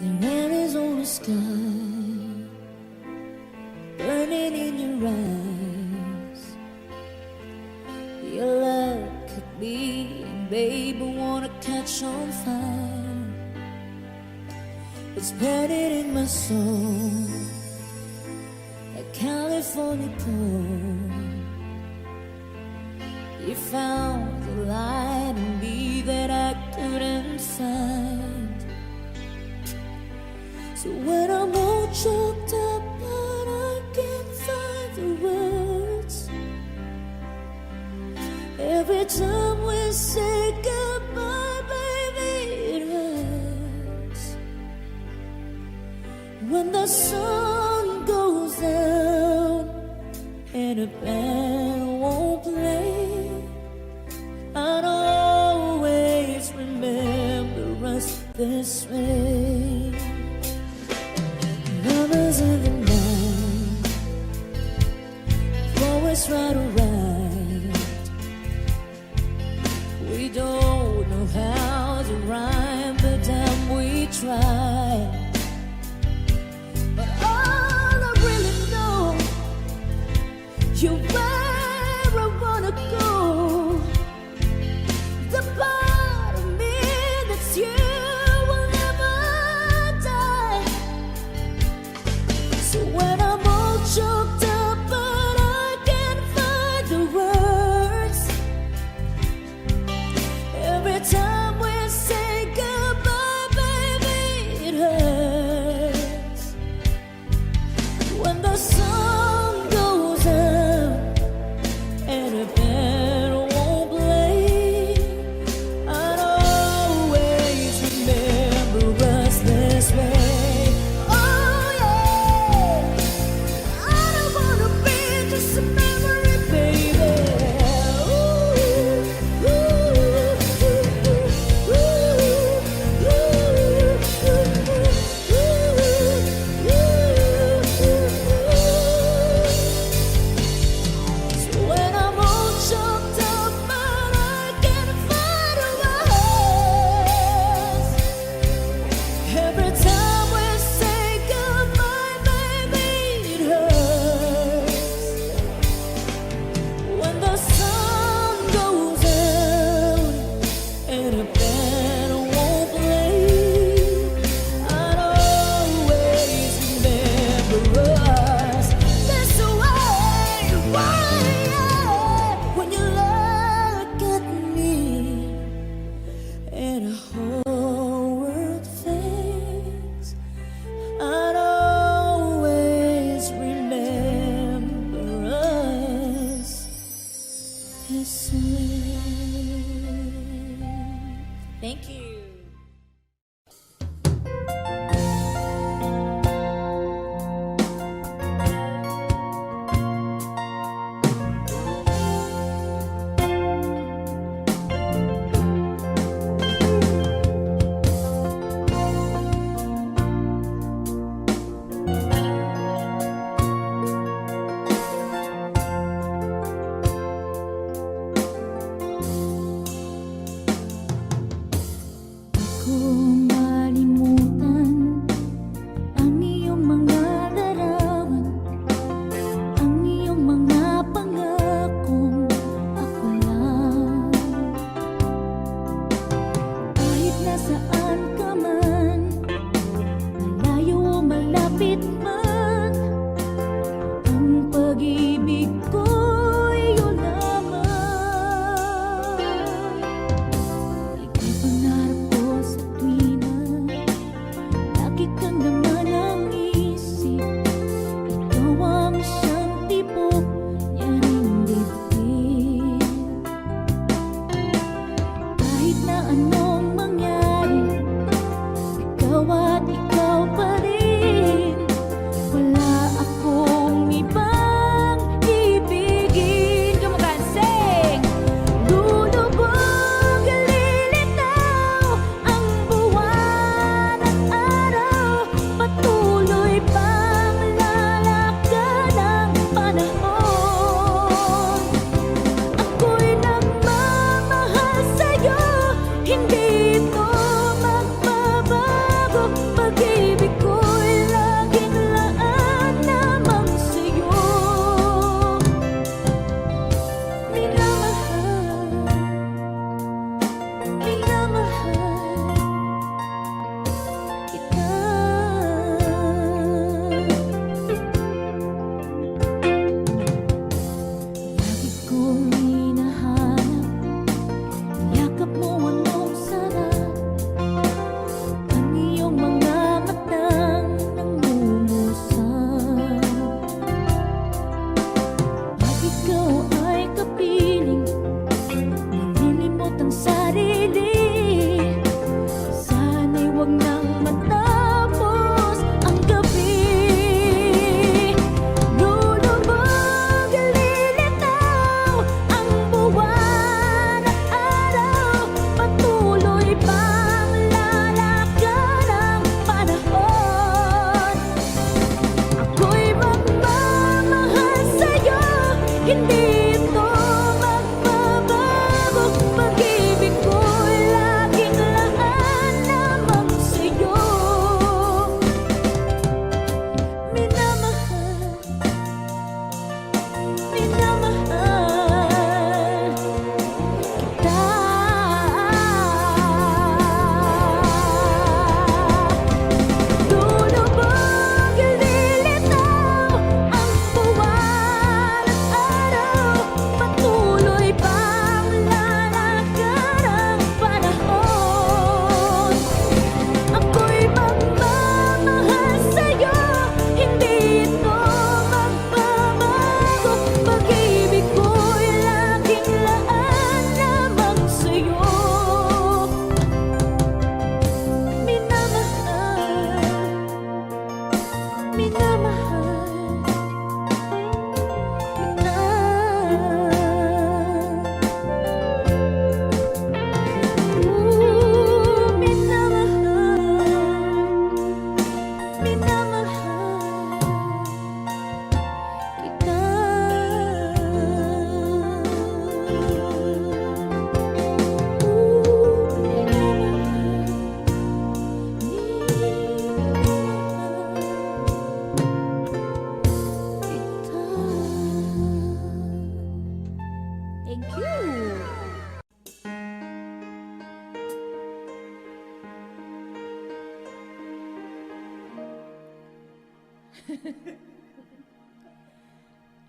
There is only sky burning in your eyes. Your love could be, baby, wanna catch on fire. It's burning in my soul, like California cold. You found the light in me that I couldn't find. So when I'm all choked up but I can't find the words, every time we say goodbye, baby, it hurts. When the sun goes down and a band won't play, I'd always remember us this way. Lovers in the night, always right or right. We don't know how to rhyme, but damn we try. But all I really know, you're where I wanna go. The part of me that's you will never die. So when I'm all choked up but I can't find the words, every time we say goodbye, baby,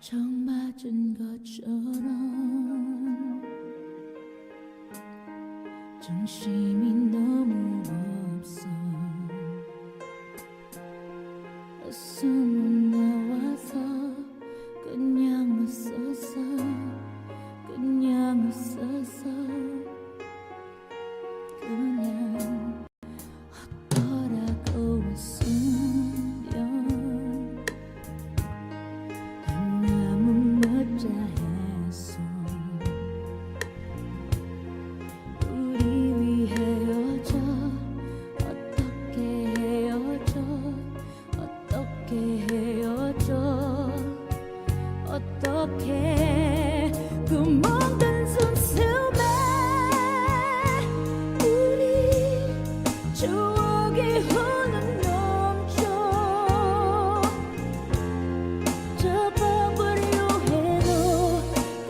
정 맞은 것처럼 정신이 너무 없어. 숨은 나와서 그냥 웃었어. 그냥 웃었어. 그냥 어떠라고 웃으면 너무 멋자했어. 우리 위 헤어져. 어떻게 헤어져. 어떻게 헤어져. 어떻게 그 먼 숨숨에 우리 추억이 흘러넘쳐. 잡아보려 해도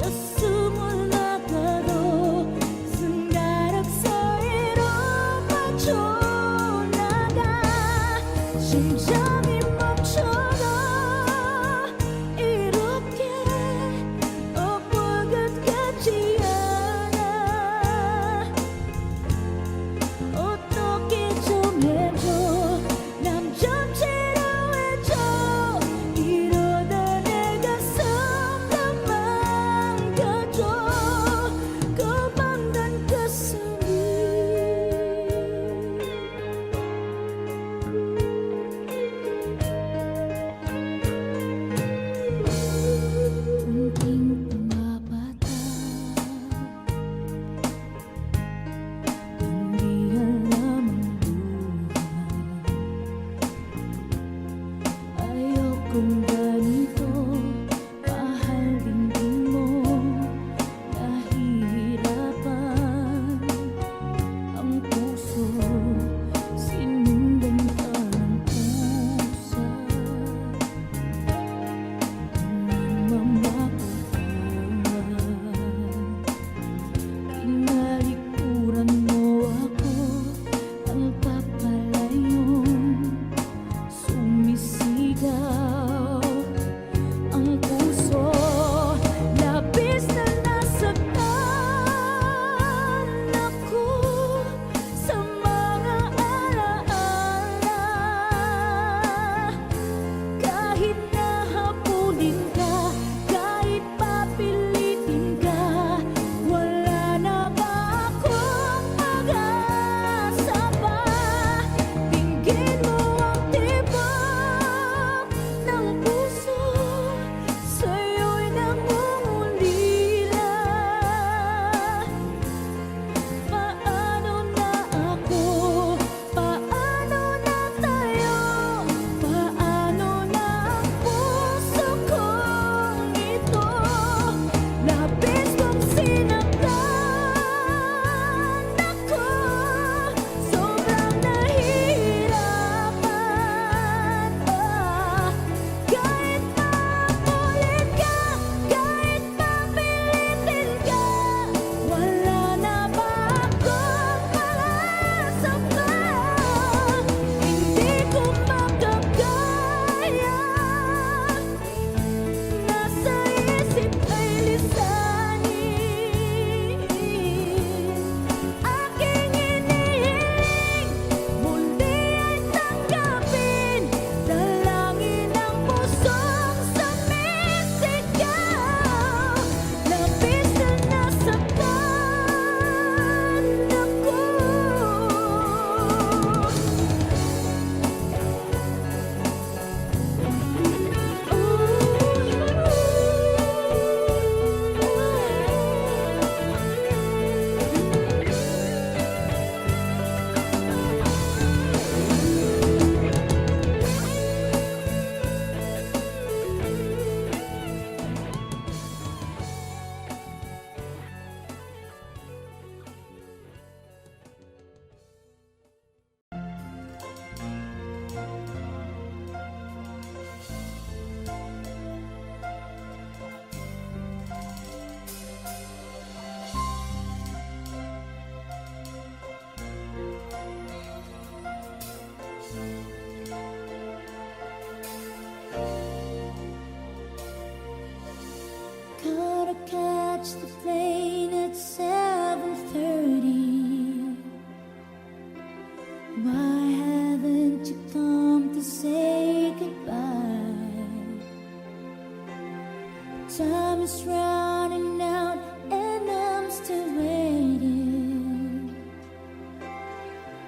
가슴을 나가도 손가락 사이로 빠져나가. 심장이 멈춰가. 이렇게 엎을 것 같지 않아. 어떻게 좀 해줘. is running out and I'm still waiting.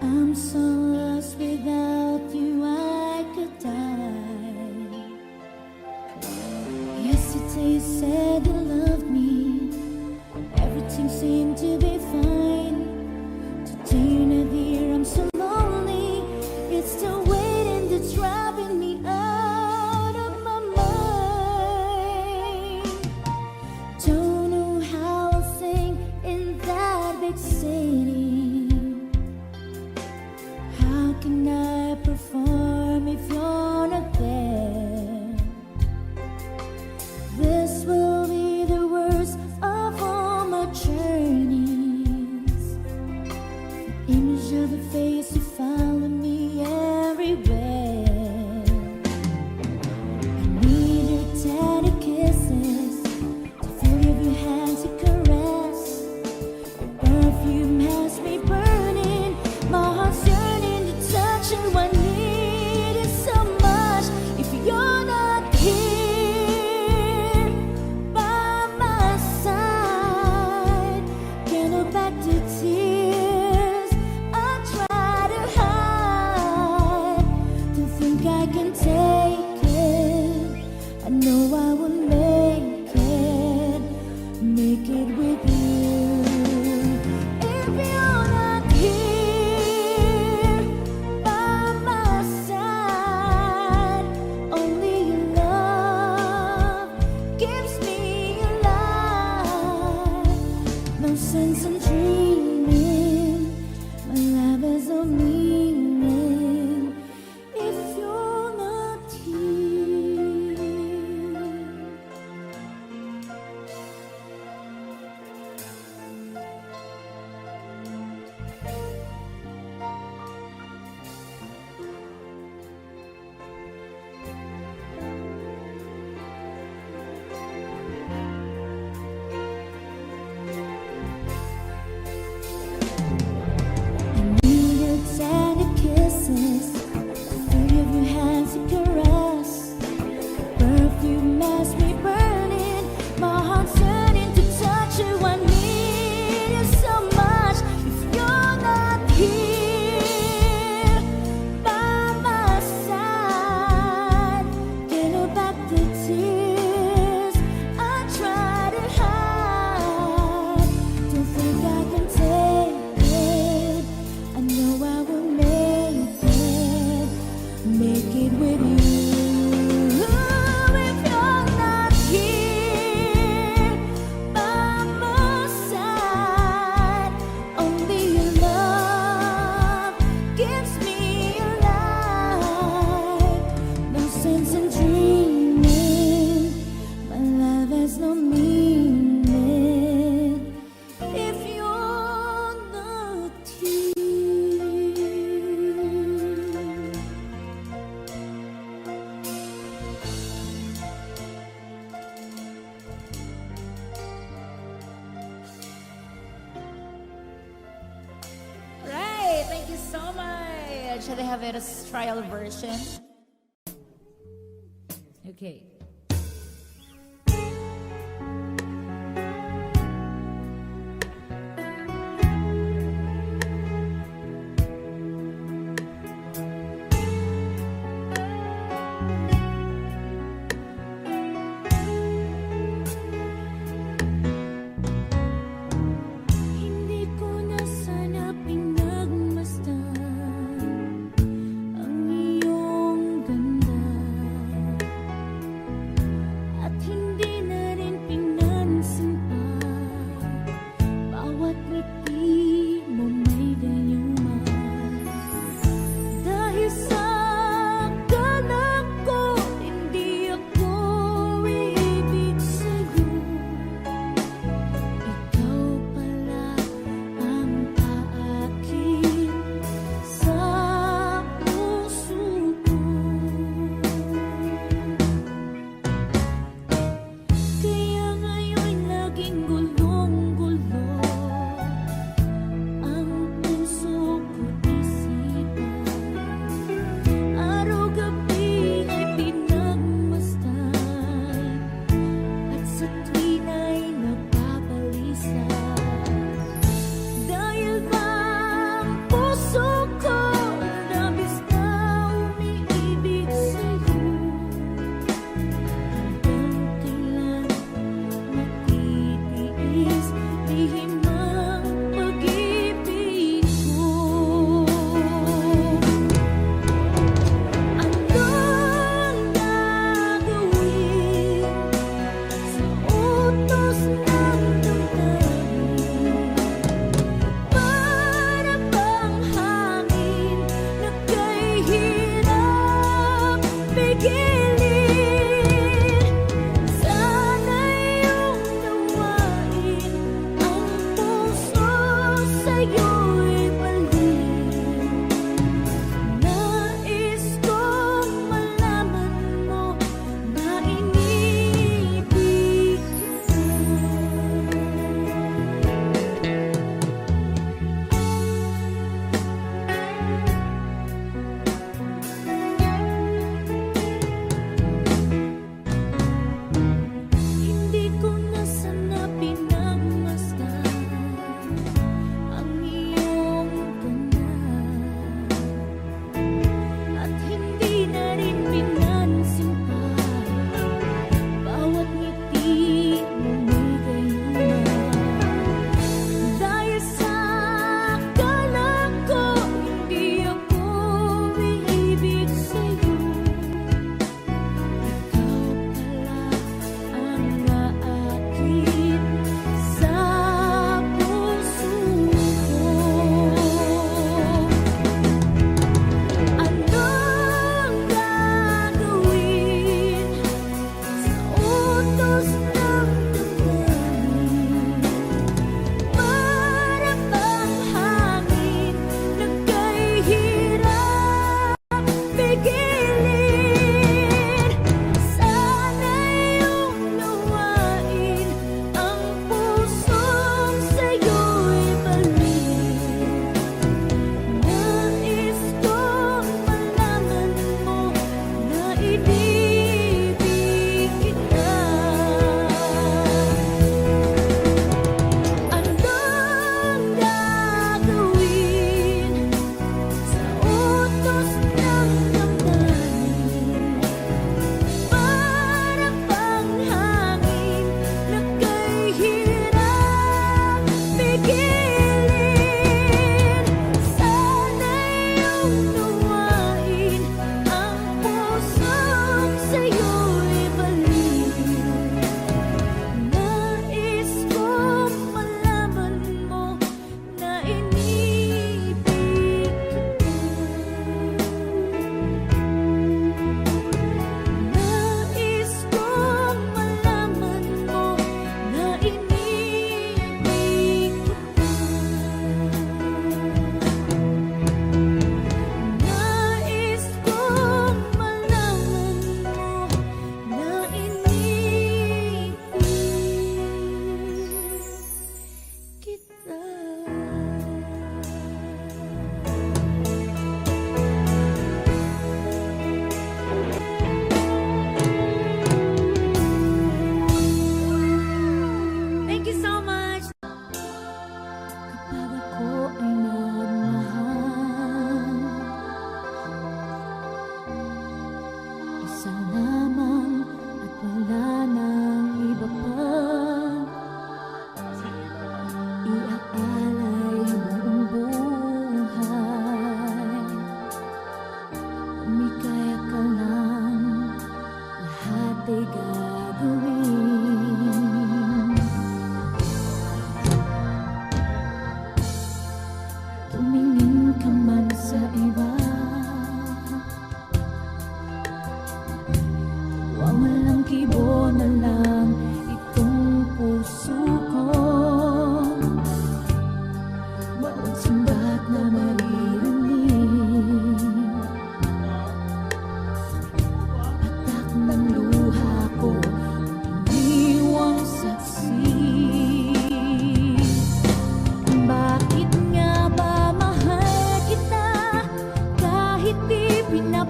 I'm so lost without you, I could die. Yesterday you said you loved me, everything seemed to be fine. Today you're not here, I'm so lonely. It's still waiting that's driving me out of my mind. Don't know how I'll sing in that big city. How can I perform if you're not there? This will be the worst of all my journeys. The image of the face you follow me everywhere. I need your tender kisses, the feel of your hands to caress. Your perfume has me burning, my heart's yearning to touch you. I need it so much. If you're not here by my side, can't look back to tears I try to hide. Don't think I can take it. I know I will make it with you. If you're not here by my side, only your love gives me life. No sense in dreaming, my life has no meaning if you're not here. I need your tender kisses, the feel of your hands to caress. Perfume has me burning, my heart's yearning to touch you. I need you so much. If you're not here by my side, can't look back the tears I try to hide. Don't think I can take it. I know I will make it with you. If you're not here by my side, only your love gives me life. No sense in dreaming, my life has no meaning if you're not here. Right, thank you so much. Should I have it as trial version? Okay. Hindi ko na sana pinagmasdan ang iyong ganda.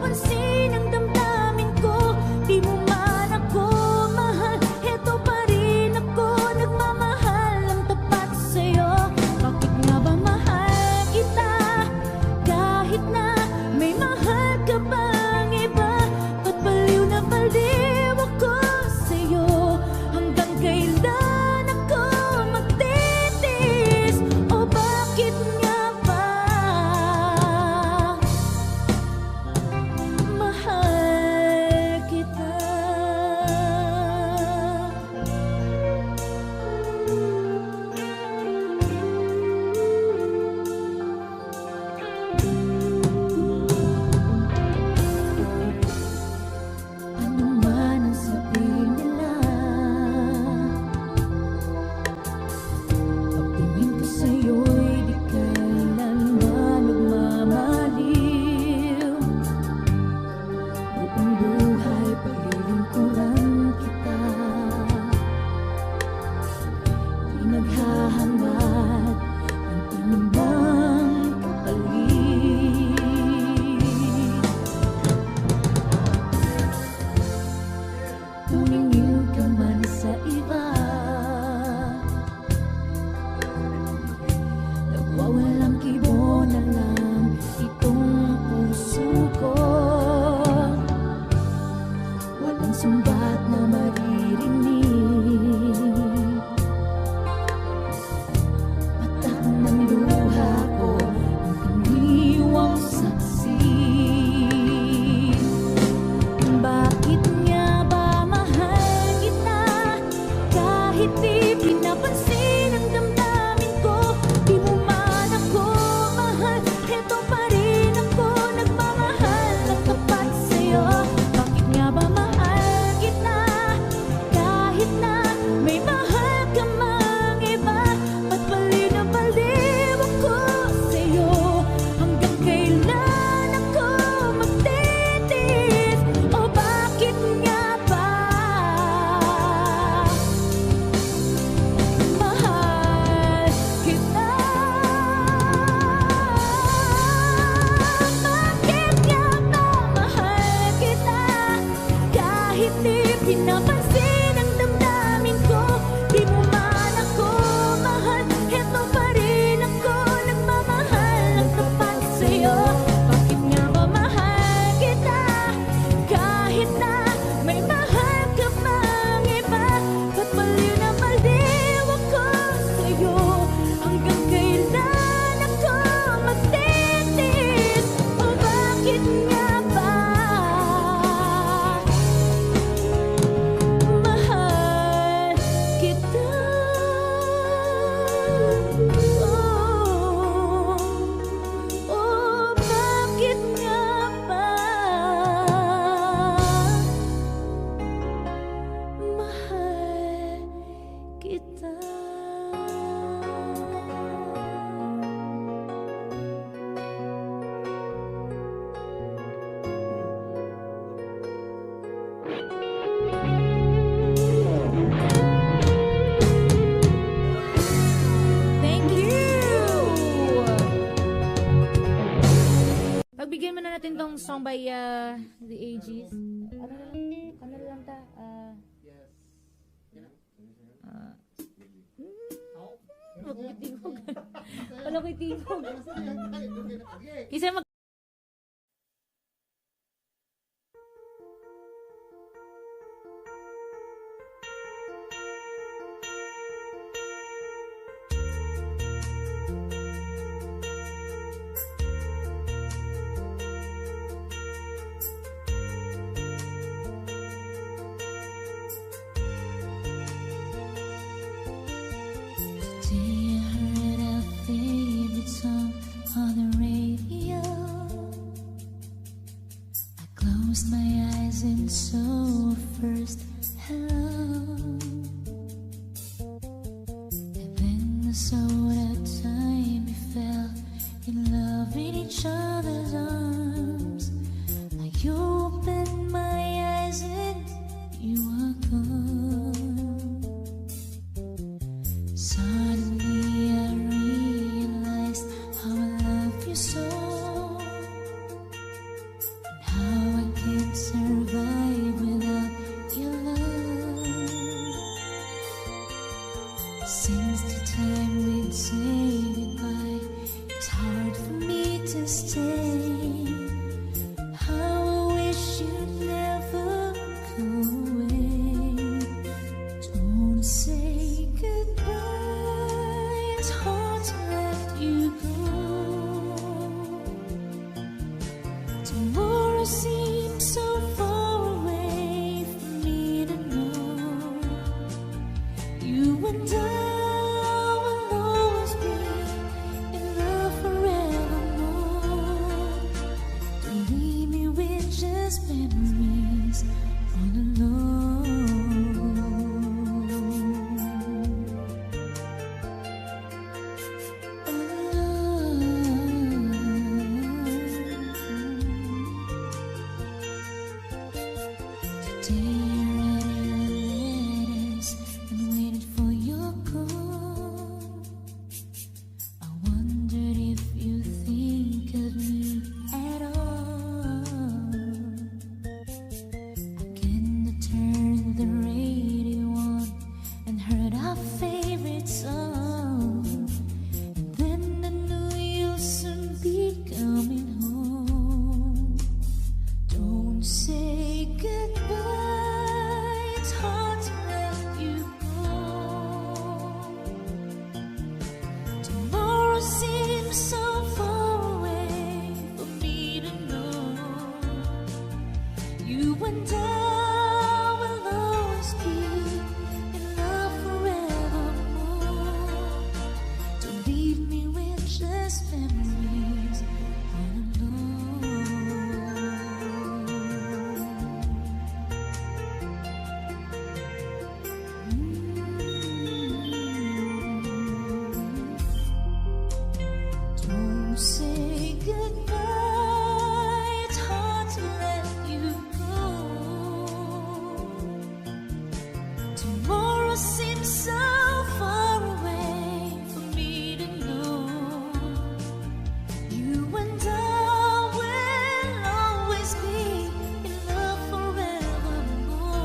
pinapansin ang damdamin ko. Di mo man ako mahal, heto pa rin ako nagmamahal ng tapat sa'yo. Bakit nga ba mahal kita kahit na may mahal ka bang iba? Ba't baliw na baliw ako sa'yo? Hanggang kailan ako magtitiis? O bakit nga ba mahal kita? Ano man ang sabihin nila, pagtingin ko sa'yo'y di kailanman nagmamaliw. Buong buhay palilingkuran kita, di naghahangad ng anumang kapalit. Tumingin ka man sa iba, nagwawalang kibo na lang itong puso ko. Walang sumbat na maririnig, patak ng luha ko ang kaniwang saksi. Bakit nga ba mahal kita kahit di pinapansin ang damdamin ko? Di mo man ako mahal, heto pa rin ako nagmamahal ng tapat sa'yo. Bakit nga ba mahal kita kahit na may mahal ka mang iba? Ba't baliw na baliw ako sa'yo? Hanggang kailan ako magtitiis? O bakit nga ba mahal kita? Bakit nga ba mahal kita kahit di pinapansin ang damdamin ko? Di mo man ako mahal, heto pa rin ako nagmamahal ng tapat sa'yo. Bakit nga ba mahal kita kahit na may mahal ka mang iba? Ba't baliw na baliw ako sa'yo? Hanggang kailan ako magtitiis? O bakit nga ba mahal kita? Bakit nga ba mahal kita? Thank you! Pagbigyan muna natin tong song by The Aegis. Ano lang ta? Wag ko tingog. Wala ko tingog. Isa mag Today I heard our favorite song on the radio. I closed my eyes and saw a first hello. And then I saw that time we fell in love in each other's arms. I opened my eyes and you were gone. Suddenly I realized how I love you so, and how seems so far away from me to know. You and I will always be in love forevermore. Don't leave me with just memories all alone. Say goodbye, it's hard to let you go. Tomorrow seems so far away for me to know. You and I will always be in love forevermore. Don't leave me with just memories all alone. Say goodbye, it's hard to let you go. Tomorrow seems so far away for me to know. You and I will always be in love forevermore.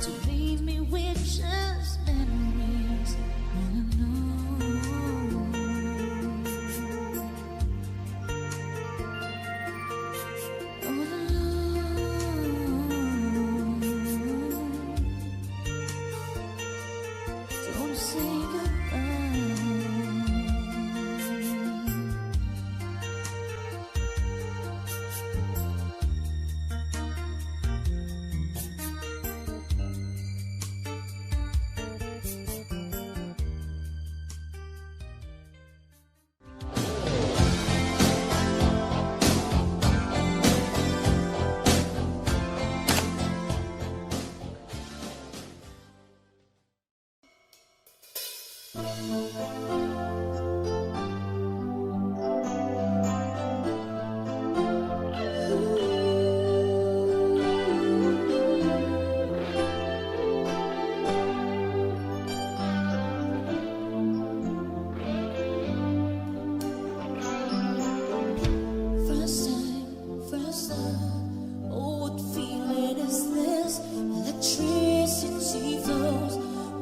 To leave me with just memories all alone. Don't say goodbye. First time, oh, what feeling is this? Electricity flows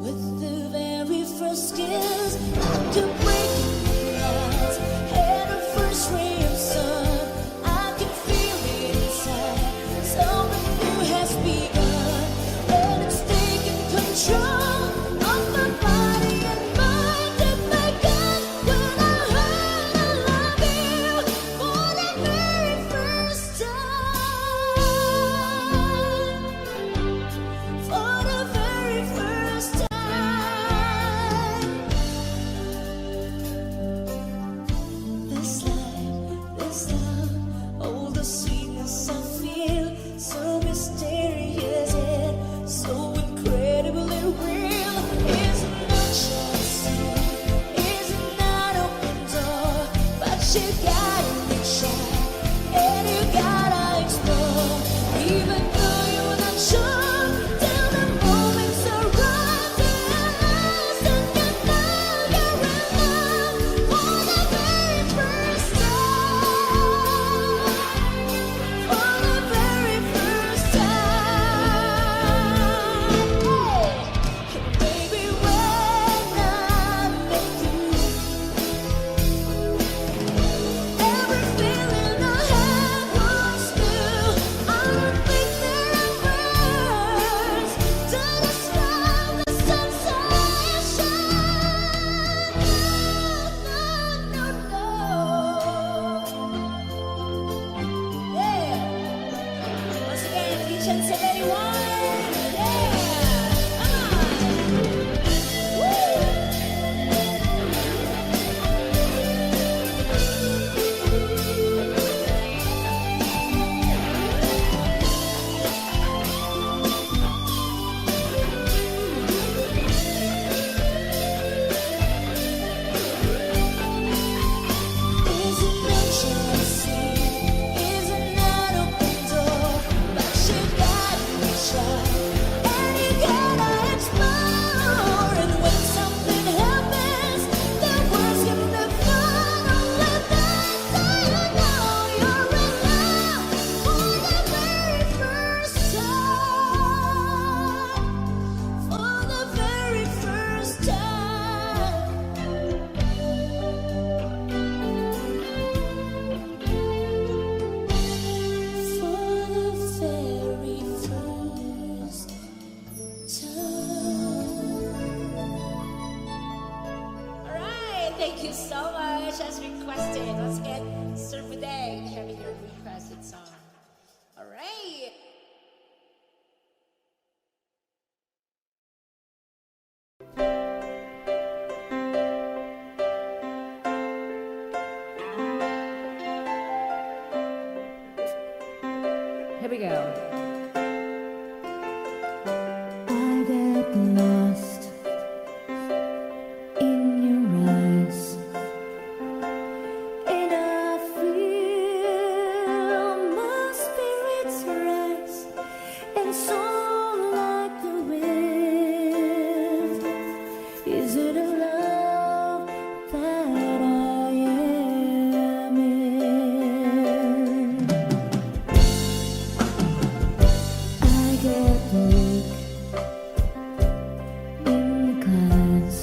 with the very first kiss. After breaking the glass and the first ray of sun, I can feel it inside. Something new has begun, and it's taking control of my body and mind and my gut. When I heard I love you for the very first time, for the very first time. This love, oh, the sweetness I feel, so mysterious yet so incredibly real. Is it not just is it not open door? But you gotta reach out and you gotta explore. Even though you're not sure, till the moments arrive and last, and you know you're in love for the very first time. Congratulations, everyone! Yeah! Come on! Isn't nature a sea? Isn't that open door? But you gotta reach out and you gotta explore. And when something happens, the words can be fun. Only then do you know you're in love for the very first time. For the very first time. For the very first time. Alright, thank you so much as requested. Let's get Surfadeg having your requested song. Alright. Here we go. I get lost in your eyes, and I feel my spirits rise and soar like the wind. Is it a love that I am in? I get weak in class.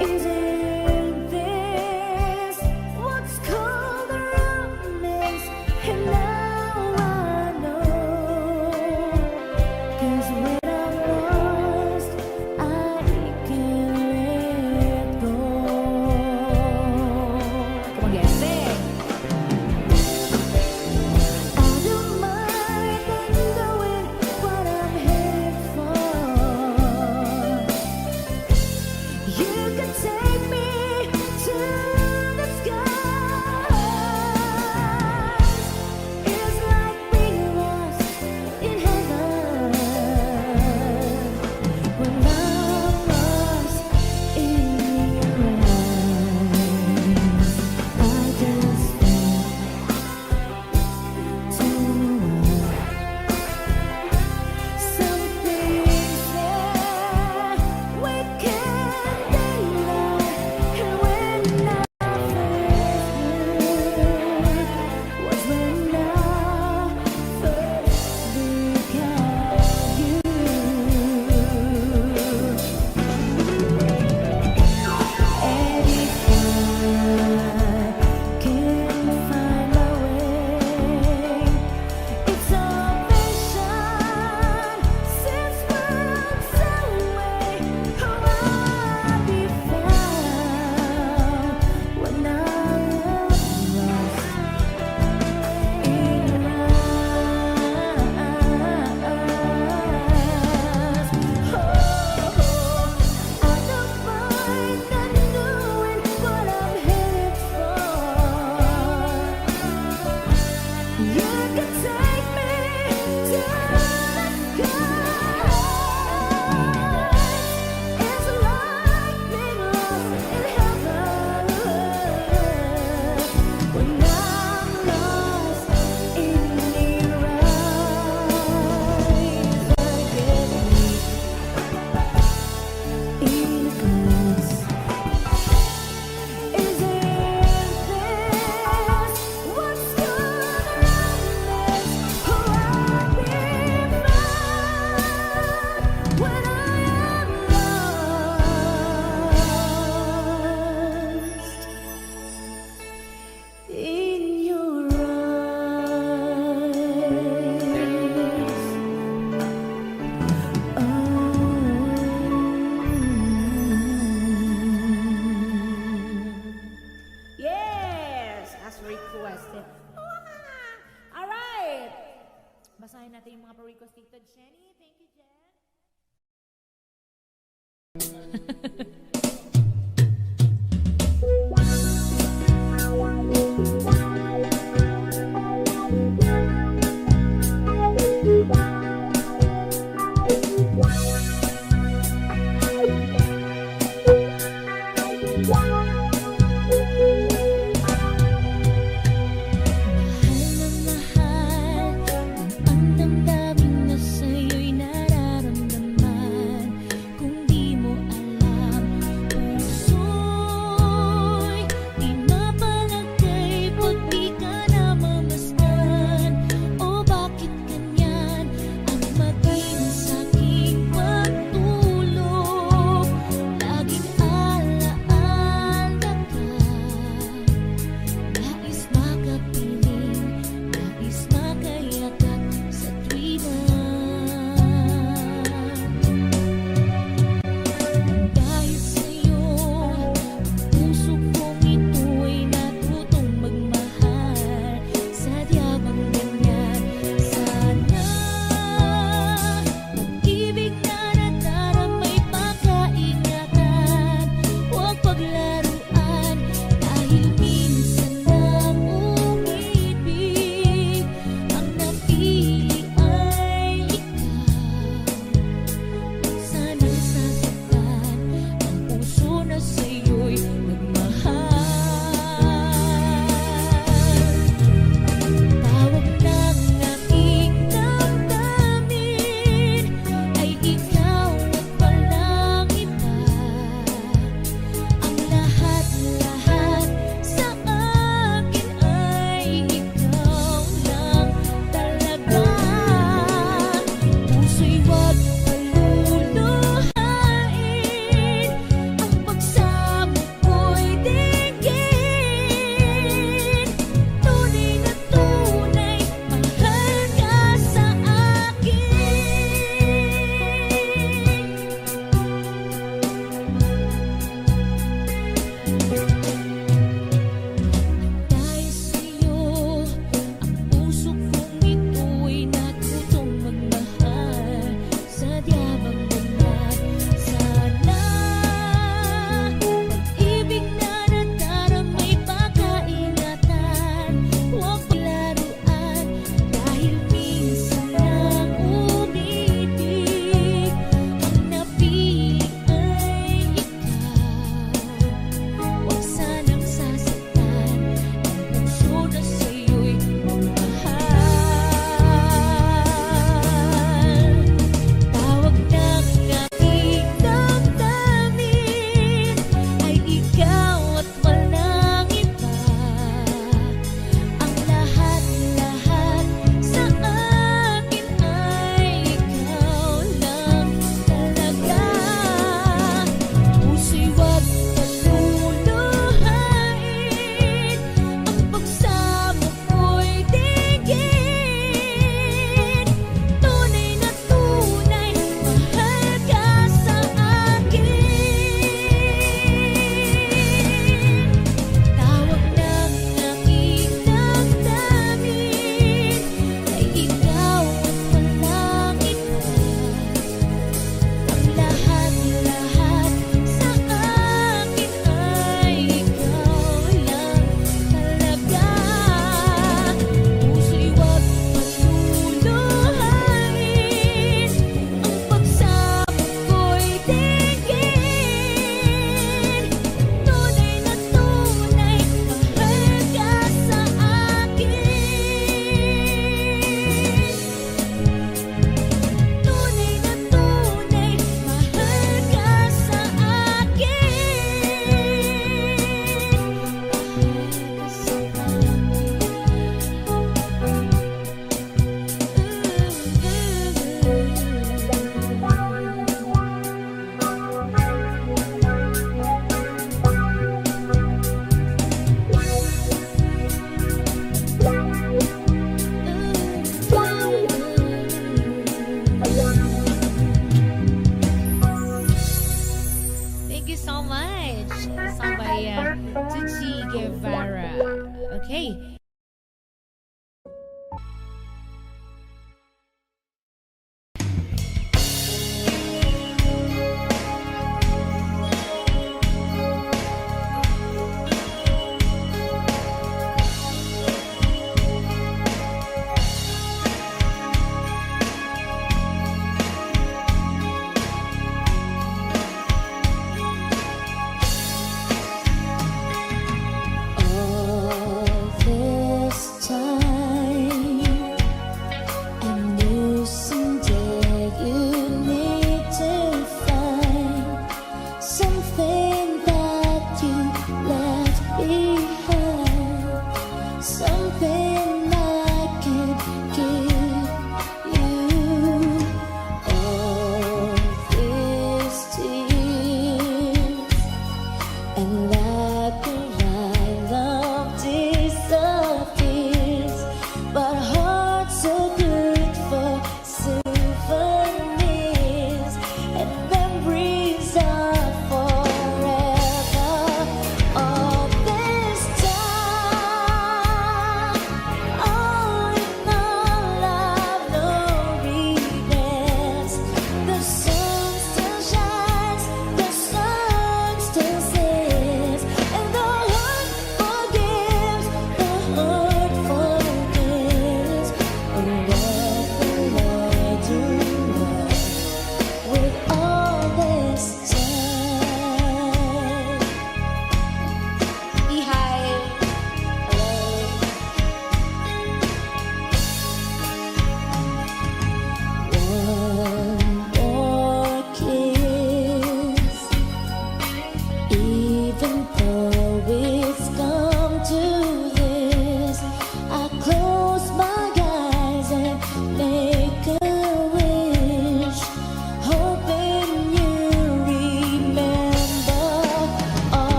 Isn't this what's called romance? And now I know, 'cause when I'm lost, I can't let go. Come on, guys, sing! I don't mind knowing what I'm headed for. You can take me to the skies. It's like being lost in heaven when I'm lost in your eyes. I just to something that we can deny. And when I first knew was when I first began you. And if I can find my way, it's salvation since worlds away. Oh, I'll be found when I am lost in your eyes. Oh, I don't mind not knowing what I'm headed for. You can take me to the skies. It's like being lost in heaven when I'm lost in your eyes. I get weak in glass. Isn't this what's good romance? basahin natin yung mga pa-request dito. Jenny, thank you, Jen. Mahal na mahal, ang damdamin na sa'yo'y nararamdaman. Kung di mo alam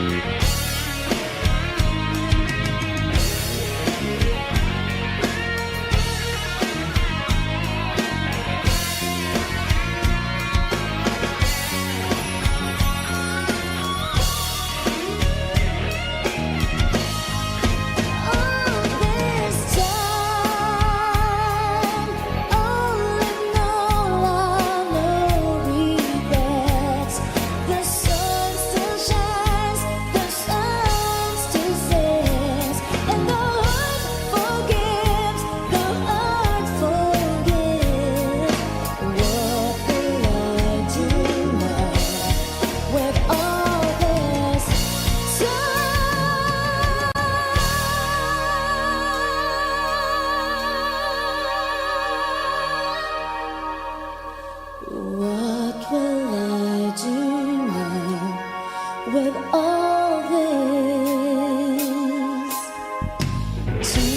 All this time, all in all, I no regrets. The sun still shines, the sun still says, and the heart forgives, the heart forgives. What will I do now with all this What will I do now with all this time?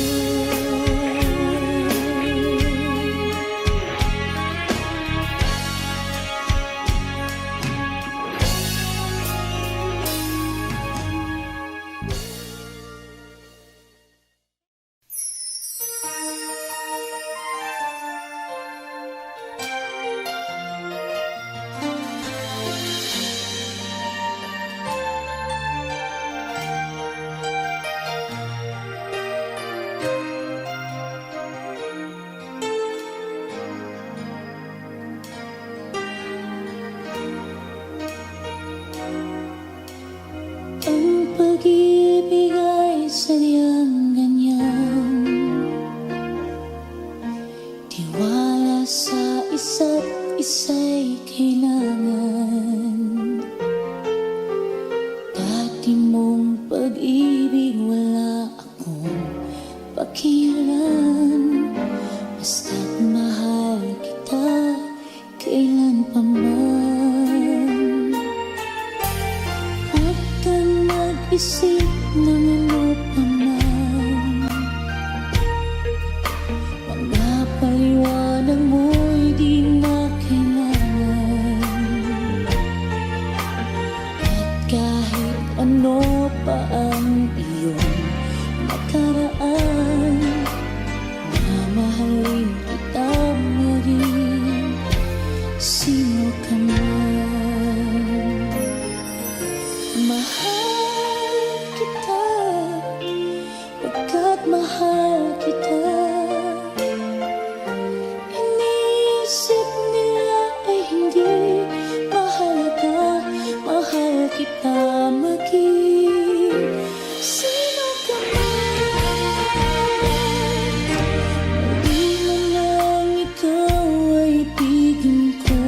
Ang pag-ibig ay sadyang ganyan, tiwala sa isa't isa'y kailangan. Dati mong pag-ibig wala akong pakialam, basta't mahal kita kailan pa man. Huwag kang mag-isip ng ano pa man, mga paliwanag mo'y di na kailangan. At kahit ano pa ang iyong nakaraan, mamahalin kita maging sino ka man. Mahal kita, pagkat mahal kita. Iniisip nila ay hindi mahalaga, mahal kita maging sino ka man. Di man lang ikaw ay ibigin ko,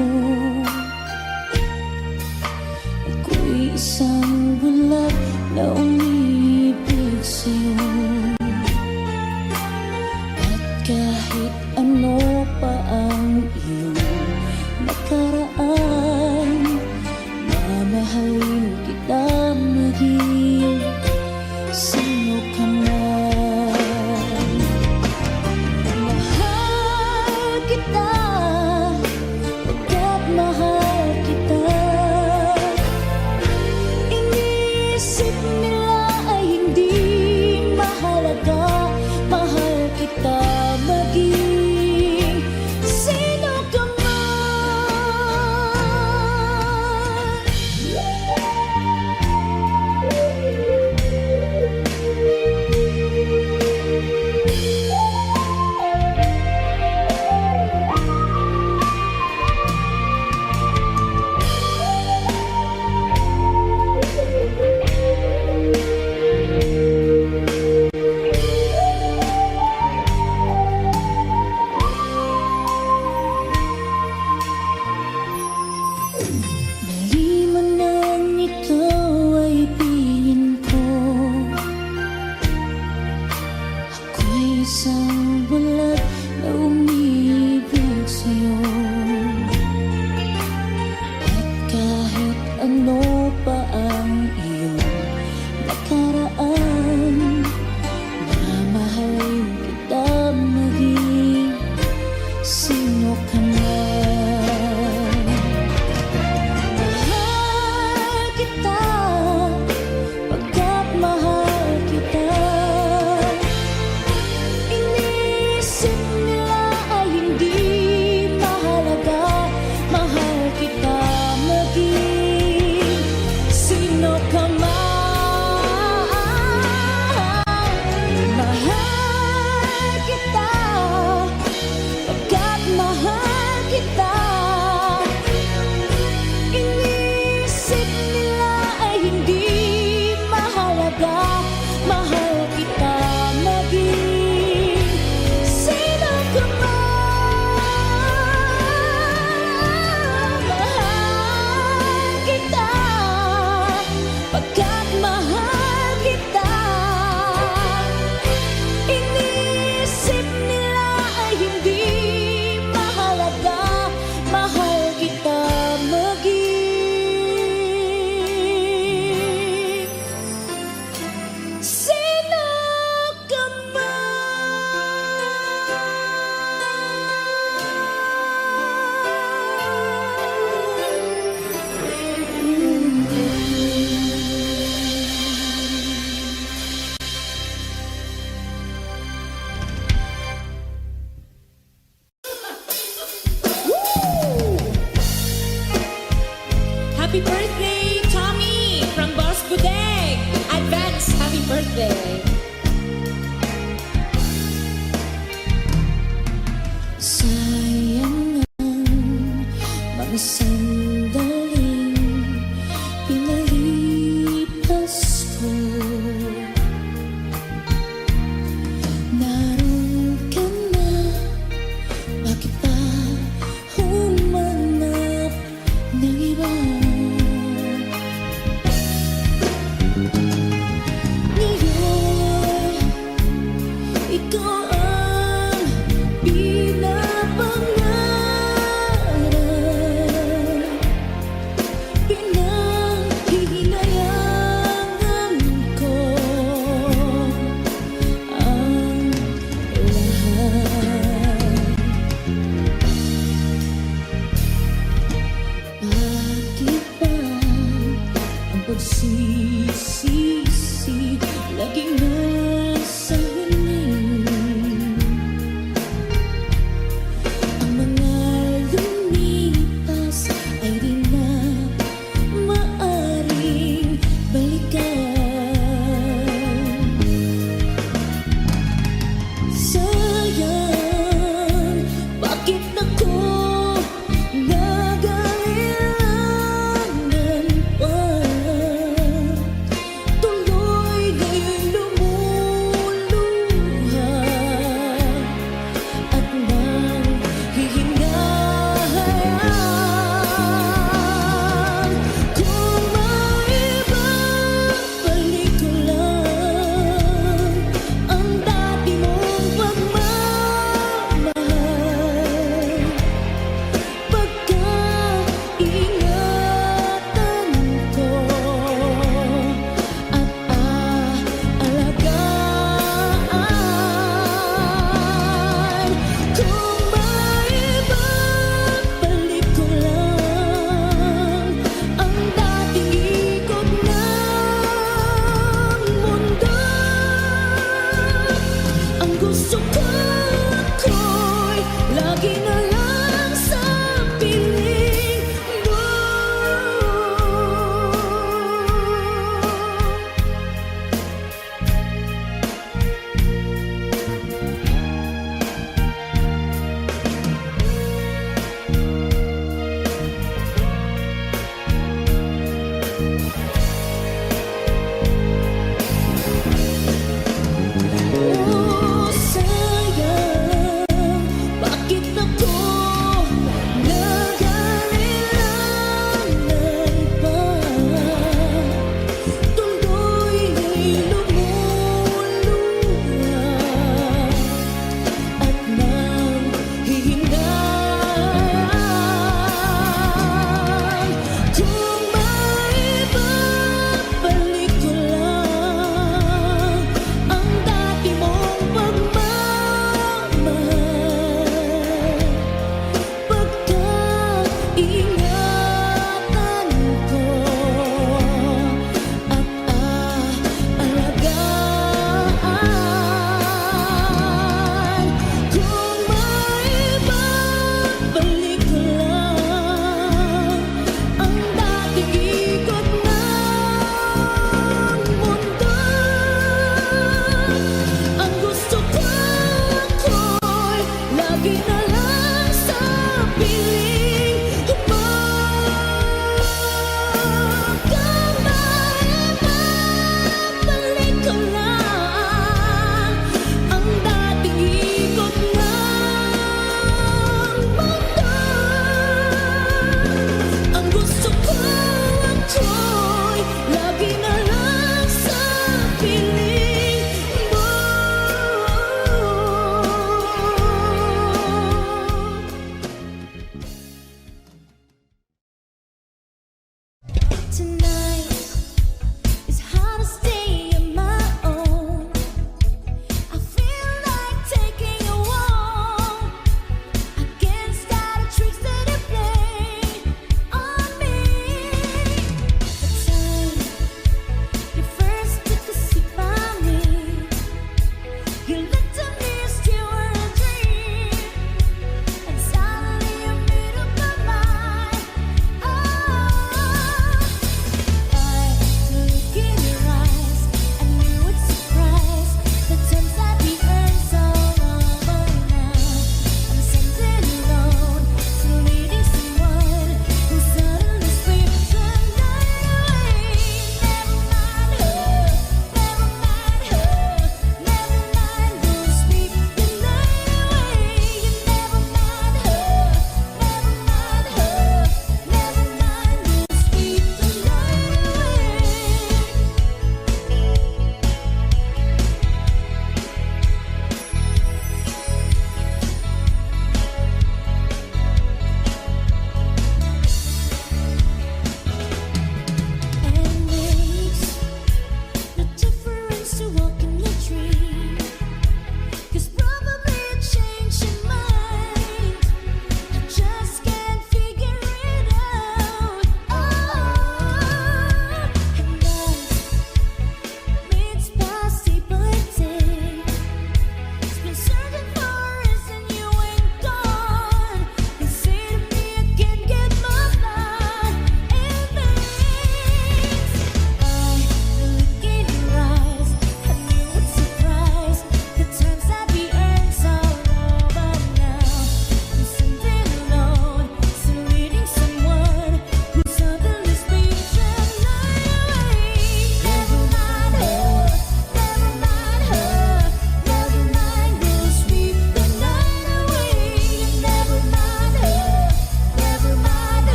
ako'y isang bulag na umiibig sa'yo. At kahit ano pa ang iyong nakaraan, mamahalin kita maging sino ka man. Mahal kita, pagkat mahal kita. Iniisip nila ay hindi mahalaga, mahal kita maging sino ka man.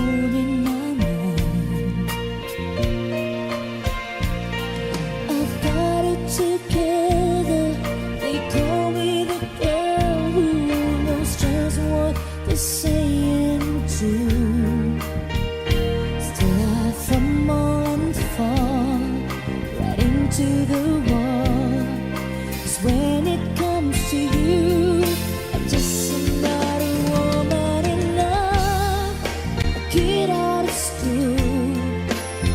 holding my mind. I've got it together. They call me the girl who knows just what they're saying too. Still I fumble and fall right into the wall. 'Cause when it comes to you, I'm just another woman in love. A kid out of school,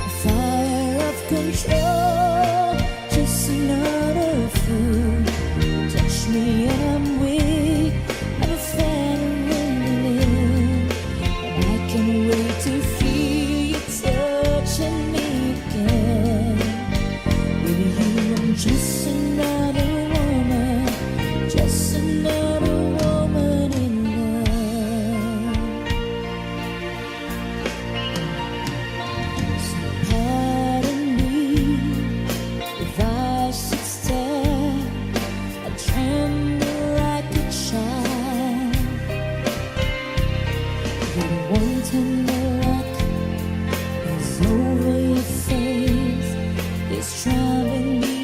a fire of control, just another fool. Touch me and I'm weak, I'm a feeling, and I can't wait to feel you touching me again. With you, I'm just another woman, just another woman in love. So pardon me if I should stare. I tremble like a child. But one tender look is over your face, it's driving me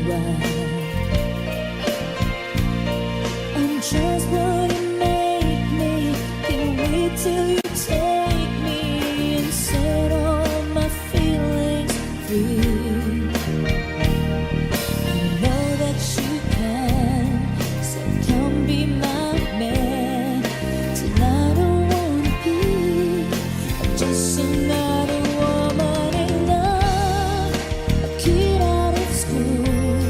wild. I'm just what you make me. Can't wait till you take me and set all my feelings free. I know that you can, so come be my man. Tonight I wanna be just another woman in love, a kid out of school,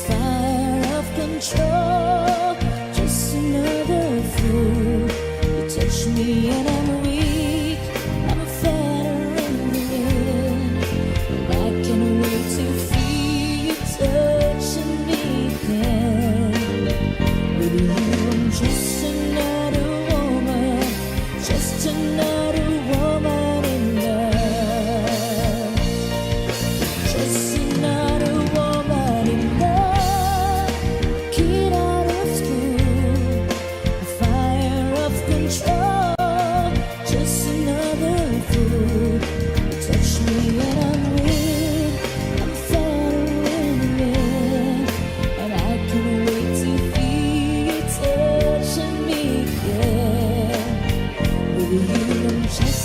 fire of control, just another fool. You touch me and I'm weak, I'm a veteran, and I can't wait to feel you touching me again. With you, I'm just another woman, just another woman in love. Just another woman in love, kid out of school, a fire of control, just another fool. You touch me and I'm weak, I'm feeling, and I can't wait to feel you touching me again. With you, I'm just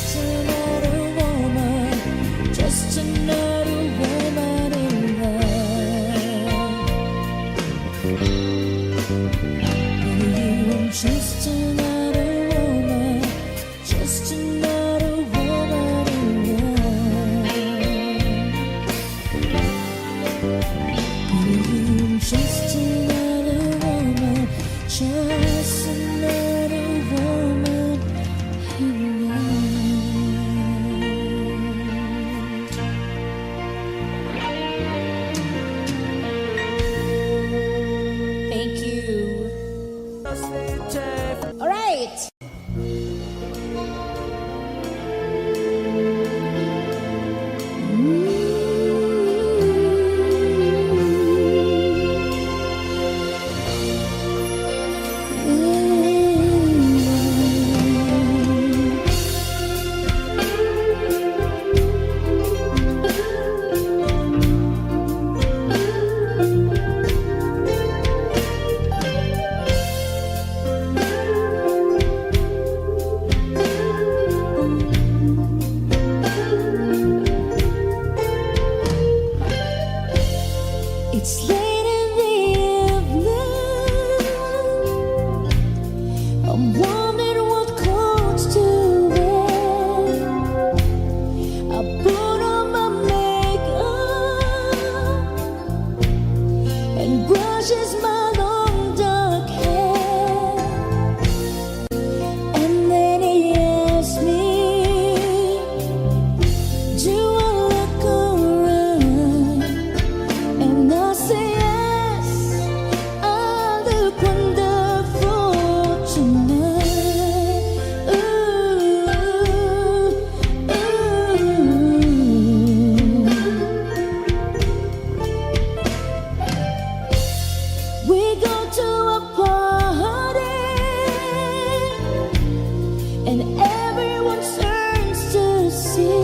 everyone turns to see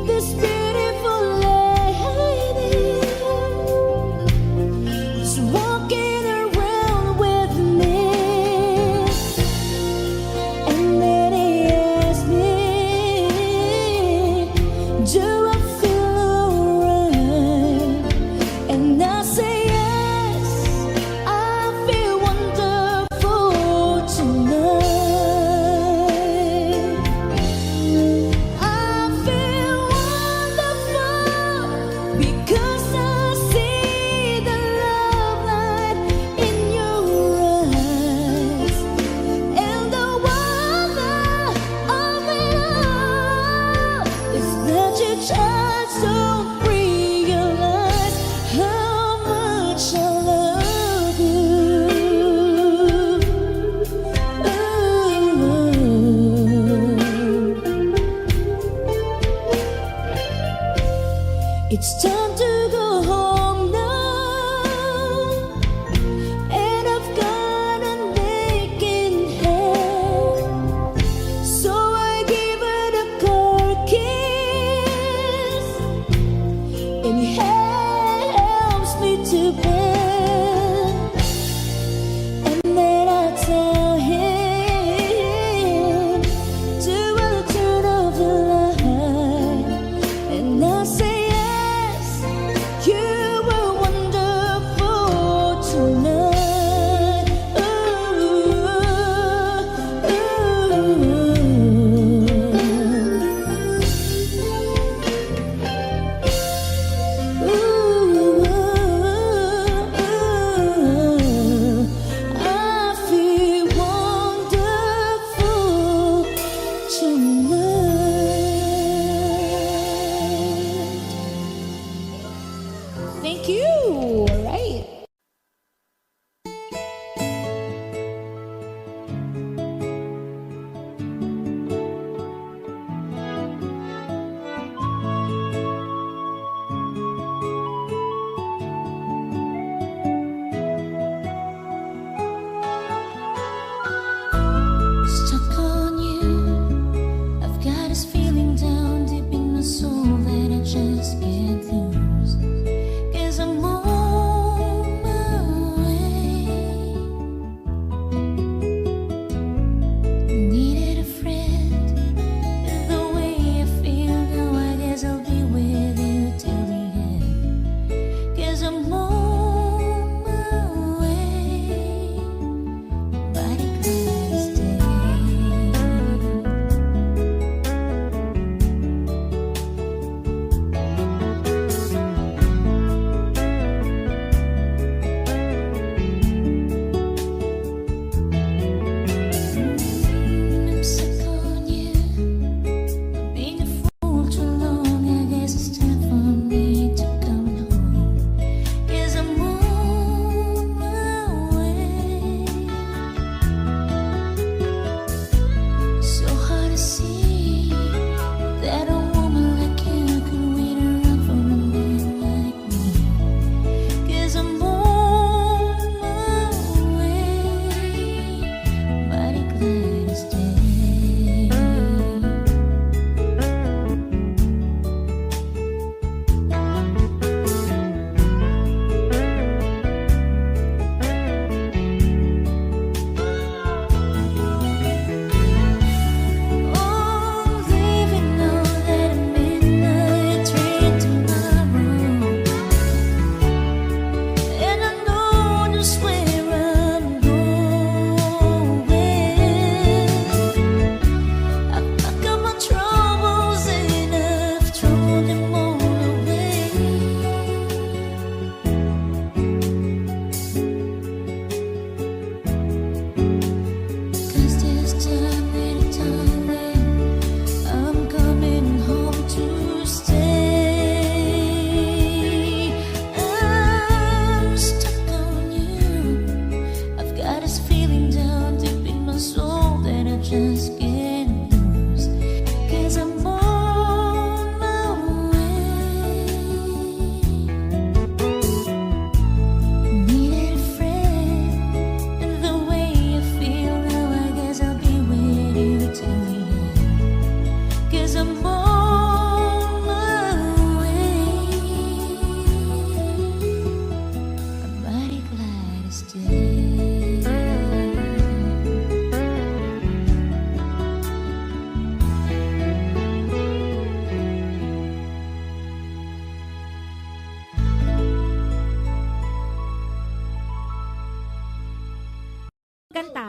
this beautiful lady is walking around with me. And then he asked me, do I feel alright? And I say yes, I feel wonderful tonight. I feel wonderful because I see the love light in your eyes. And the wonder of it all is that you just don't realize how much I love you. It's time to go home now, and I've got an aching head, so I give it a cold kiss, and he helps me to bed, and then I tell him to turn off the light, and I say yes, you were wonderful tonight. I feel wonderful tonight. Thank you. All right. Stuck on you, I've got this feeling down deep in my soul that I just can't lose. 'Cause I'm on my way. Needed a friend, the way I feel now, I guess I'll be with you till the end. 'Cause I'm on my way. Body clouds stay. I'm stuck on you. Being a fool too long, I guess it's time for me to come home. 'Cause I'm on my way. So hard to see that a woman like you could wait around for a man like me. 'Cause I'm on my way. Mighty glad to stay. Oh, leaving all that midnight train tomorrow, and I know just where I'm going. I've packed up my troubles and I've thrown them all away. 'Cause this time and time when I'm coming home to stay. I'm stuck on you. I've got this feeling down deep in my soul that I just can't lose. 'Cause I'm on my way. Needed a friend, and the way I feel now, I guess I'll be with you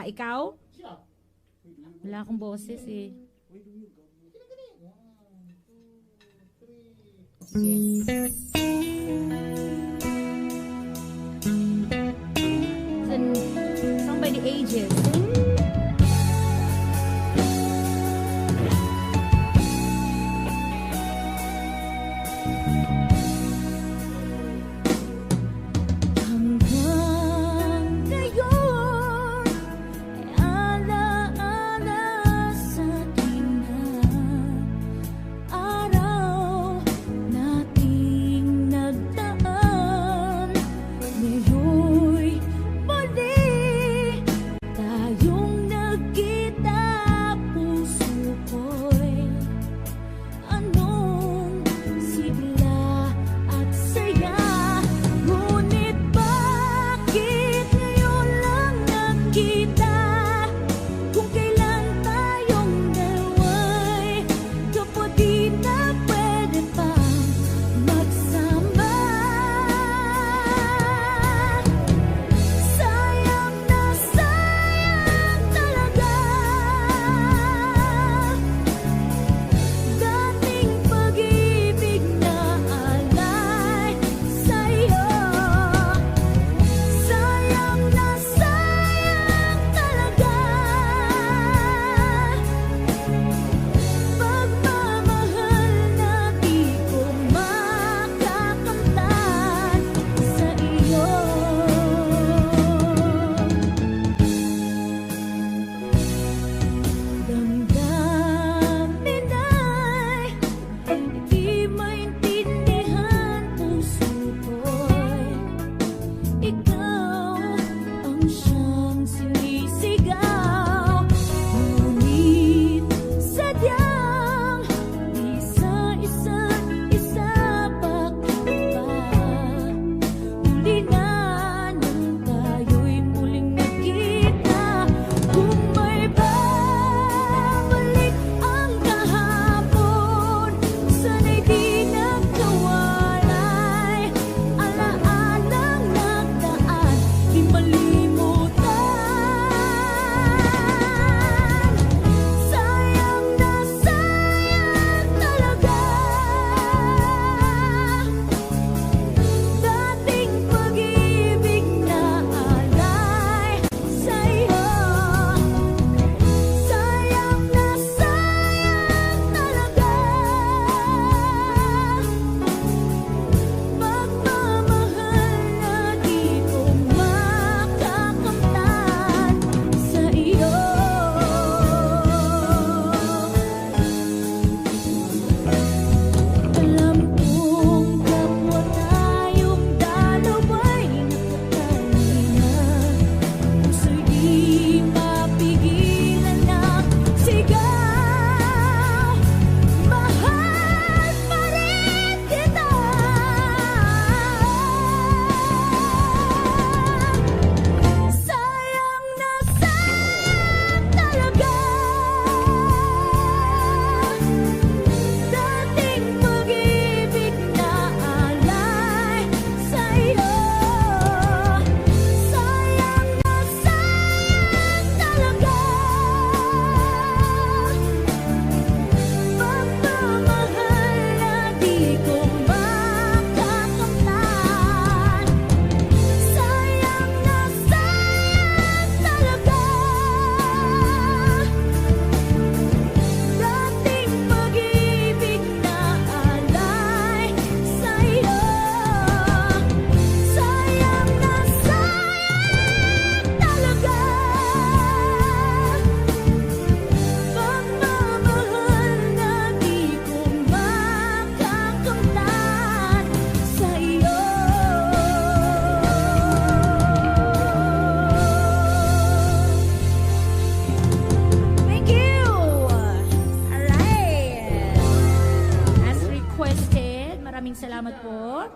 Ikaw? Wala akong boses eh. Sige. Song by the Ages. Hanggang ngayon ay alaala sa akin na araw nating nagdaan. Ngayon'y muli tayong nagkita, puso ko'y anong sigla at saya. Ngunit bakit ngayon lang nagkita, kung kailan tayong dalawa'y kapatid na pwede pang magsama? Sayang na sayang talaga dating pag-ibig na alay sa'yo. Sayang na sayang talaga pagmamahal na di ko makakamtan sa iyo. Damdamin ay di maintindihan, puso ko'y ikaw ang siyang sinisigaw. Ngunit sadyang di sa isa't isa, bakit ba huli na nang tayo'y muling nagkita? Kung may babalik ang kahapon, sana'y di nagkawalay. Alaalang nagdaan, di malimutan. Sayang na sayang talaga dating pag-ibig na alay sa'yo. Sayang na sayang talaga pagmamahal na di ko makakamtan sa iyo. Alam kong kapwa tayong dalawa'y nakatalina, puso'y di mapigilan ng sigaw. Mahal pa rin kita. Sayang na sayang talaga dating pag-ibig na alay sa'yo. Sayang na sayang talaga pagmamahal na di ko makakamtan. Sayang na sayang talaga dating pag-ibig na alay sa'yo. Sayang na sayang talaga pagmamahal na di ko makakamtan sa iyo. Thank you! Alright. As requested, maraming salamat po.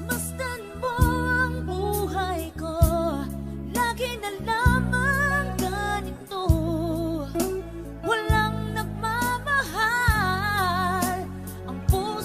Masdan mo ang buhay ko, lagi na lamang ganito. Walang nagmamahal, ang puso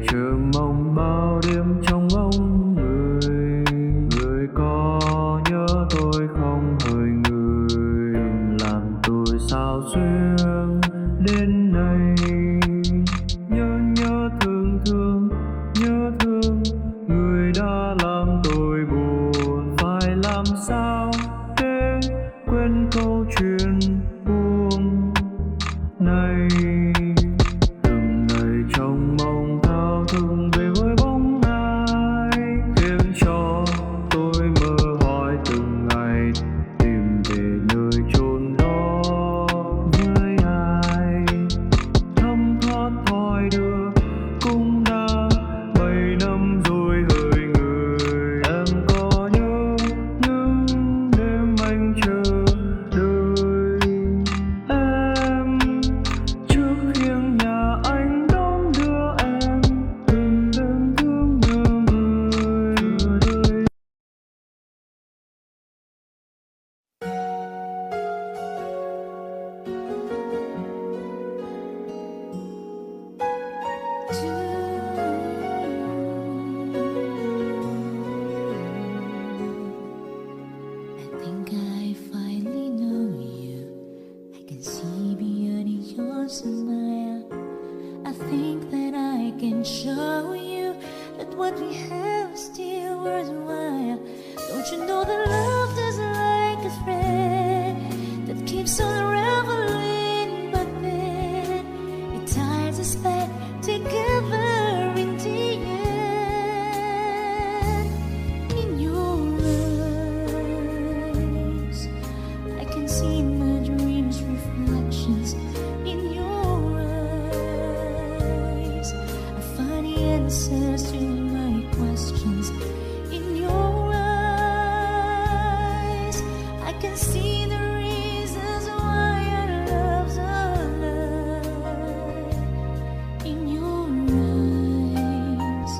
chờ mong bao đêm trong bóng người. Người có nhớ tôi không hỡi người, đừng làm tôi sao xuyên đến nay. Nhớ thương thương, nhớ thương người đã làm tôi buồn. Phải làm sao để quên câu chuyện buồn này. Từng ngày trong mong thao thức về với bóng ai, khiến cho tôi mơ hỏi từng ngày tìm về nơi chốn đó với ai. Thấm thoát thoi đưa cũng đã 7 năm rồi hỡi người. Em có nhớ những đêm anh chờ đợi em trước hiên nhà anh đón đưa em, từng đêm thương nhớ người đời. I think I finally know you. I can see beyond your smile. I think that I can show you that what we have is still worthwhile. Don't you know that love is like a thread that keeps on unraveling, but then it ties us back together in the end. In your eyes, I can see my dreams' reflections. In your eyes, I find the answers to my questions. In your eyes, I can see the reasons why our love's alive. In your eyes,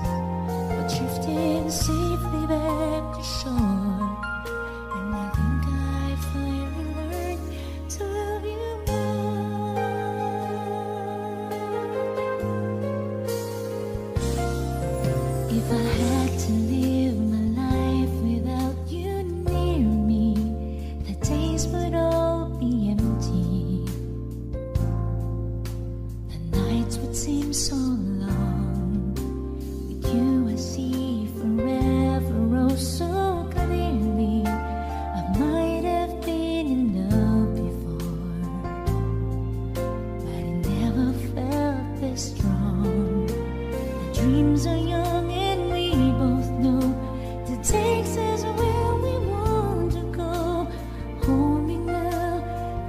we're drifting safely back to shore, and I think I finally learned to love you more. If I had to live my life without you near me, the days would all be empty. The nights would seem so long. With you I see forever oh so clearly. I might have been in love before, but I never felt this strong. The dreams are young and we both know that takes us where we want to go. Hold me now,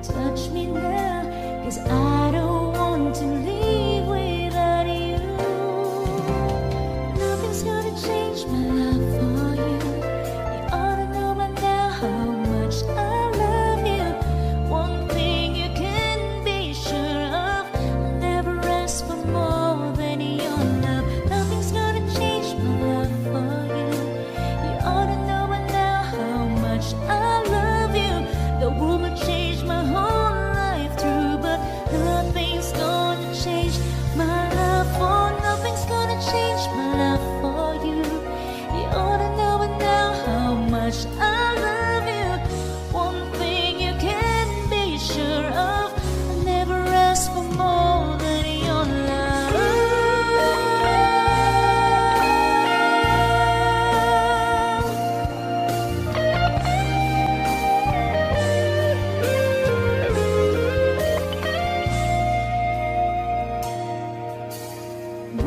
touch me now, 'cause I don't want to leave without you. Nothing's gonna change my love for you. You ought to know by now how much I love you. One thing you can be sure of, I'll never ask for more than your love. Nothing's gonna change my love for you. You ought to know by now how much I love you. The world will change my whole life through, but nothing's gonna change my love for. Nothing's gonna change my love for you. You ought to know by now how much I love you. One thing you can be sure of, I'll never ask for more than your love.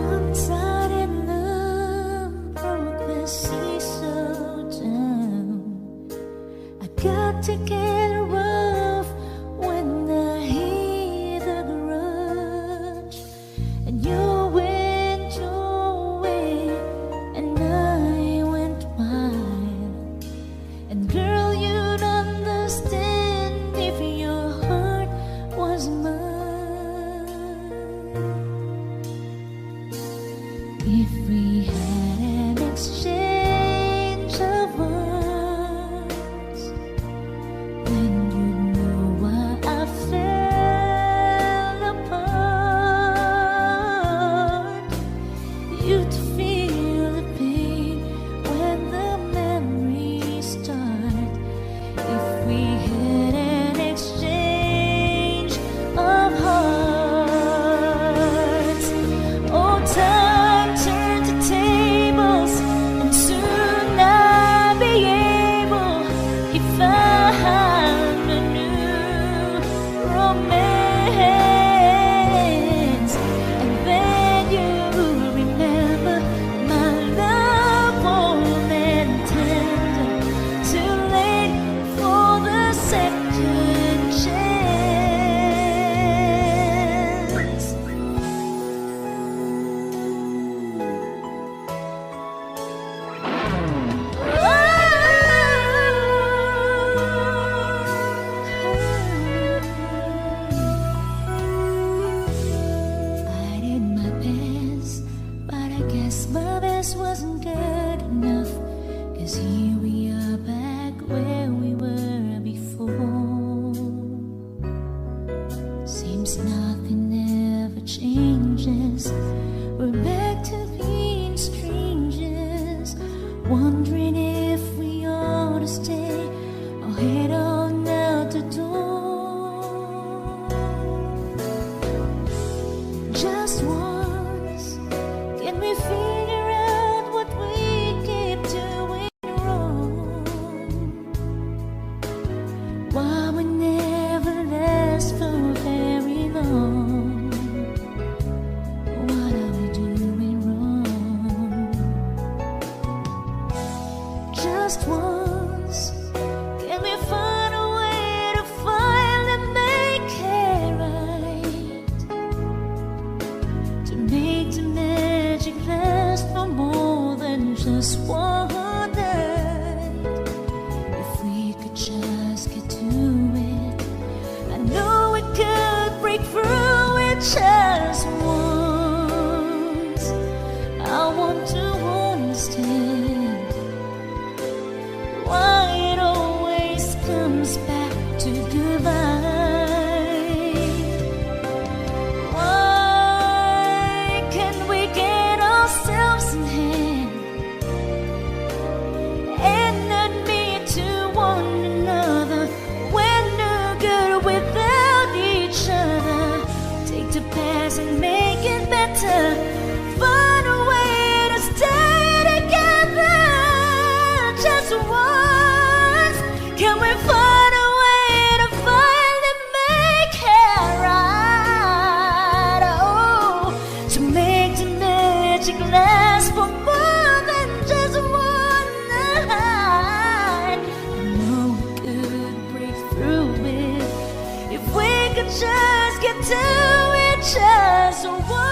Once I didn't love, broke the sea so down. I got to get rough when I hit the grudge, and you went your way and I went wild. And girl, you'd understand if your heart was mine. If we had an exchange of words, then you'd know why I fell apart. changes. We're back to being strangers, wondering if we ought to stay or head on out the door. Just once, can we figure out what we keep doing wrong? Why we never last for very long? What are we doing wrong? Just once, can we find a way to finally make it right? To make the magic last for more than just one night. If we could just get to it, I know we could break through it just once. I want to understand why it always comes back to goodbye. Why can't we get ourselves in hand and admit to one another we're no good without each other? Take the past and make it better. Find a way to stay together. Just once, can we find a way to finally make it right? Oh, to make the magic last for more than just one night. I know we could break through it if we could just get to it just once.